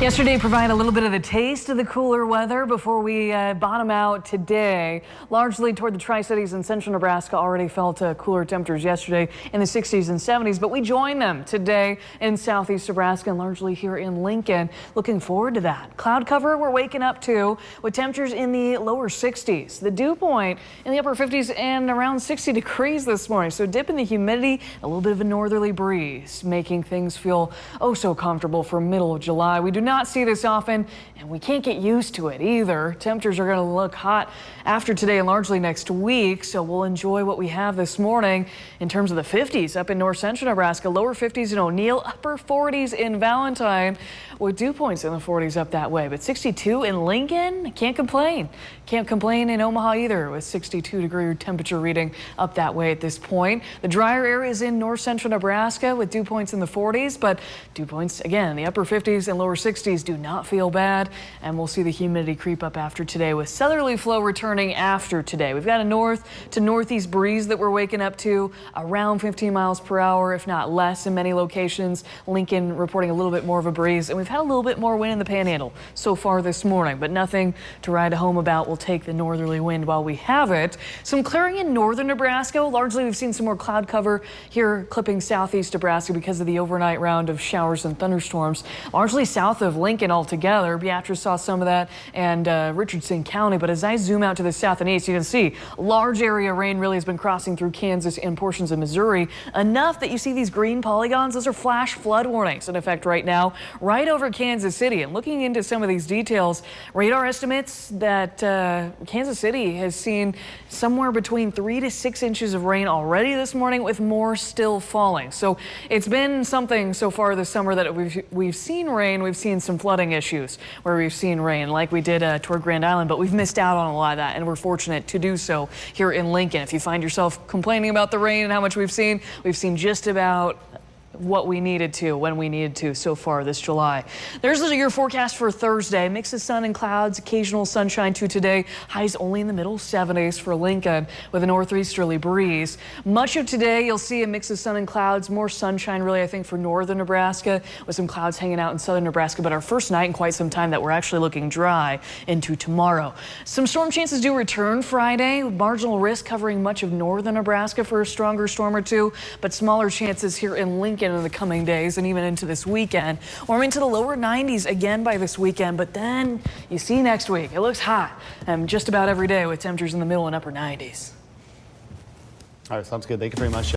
Yesterday provided a little bit of the taste of the cooler weather before we bottom out today. Largely toward the Tri-Cities and central Nebraska already felt cooler temperatures yesterday in the 60s and 70s, but we join them today in southeast Nebraska and largely here in Lincoln. Looking forward to that. Cloud cover we're waking up to with temperatures in the lower 60s. The dew point in the upper 50s and around 60 degrees this morning. So dip in the humidity, a little bit of a northerly breeze, making things feel oh so comfortable for middle of July. We do not see this often, and we can't get used to it either. Temperatures are going to look hot after today and largely next week, so we'll enjoy what we have this morning in terms of the 50s up in north central Nebraska, lower 50s in O'Neill, upper 40s in Valentine, with dew points in the 40s up that way. But 62 in Lincoln, can't complain. Can't complain in Omaha either, with 62-degree temperature reading up that way at this point. The drier areas in north central Nebraska with dew points in the 40s, but dew points again the upper 50s and lower 60s do not feel bad, and we'll see the humidity creep up after today with southerly flow returning after today. We've got a north to northeast breeze that we're waking up to around 15 miles per hour, if not less in many locations. Lincoln reporting a little bit more of a breeze, and we've had a little bit more wind in the panhandle so far this morning, but nothing to write home about. We'll take the northerly wind while we have it. Some clearing in northern Nebraska. Largely we've seen some more cloud cover here clipping southeast Nebraska because of the overnight round of showers and thunderstorms, largely south of Lincoln altogether. Beatrice saw some of that and Richardson County, but as I zoom out to the south and east, you can see large area rain really has been crossing through Kansas and portions of Missouri, enough that you see these green polygons. Those are flash flood warnings in effect right now, right over Kansas City. And looking into some of these details, radar estimates that Kansas City has seen somewhere between 3 to 6 inches of rain already this morning, with more still falling. So it's been something so far this summer that we've seen rain. We've seen some flooding issues where we've seen rain like we did toward Grand Island, but we've missed out on a lot of that, and we're fortunate to do so here in Lincoln. If you find yourself complaining about the rain and how much we've seen just about what we needed to when we needed to so far this July. There's your forecast for Thursday. Mix of sun and clouds, occasional sunshine too today. Highs only in the middle 70s for Lincoln with a northeasterly breeze. Much of today you'll see a mix of sun and clouds, more sunshine really I think for northern Nebraska with some clouds hanging out in southern Nebraska, but our first night in quite some time that we're actually looking dry into tomorrow. Some storm chances do return Friday. Marginal risk covering much of northern Nebraska for a stronger storm or two, but smaller chances here in Lincoln in the coming days and even into this weekend. Warm into the lower 90s again by this weekend, but then you see next week it looks hot just about every day with temperatures in the middle and upper 90s. All right, sounds good. Thank you very much.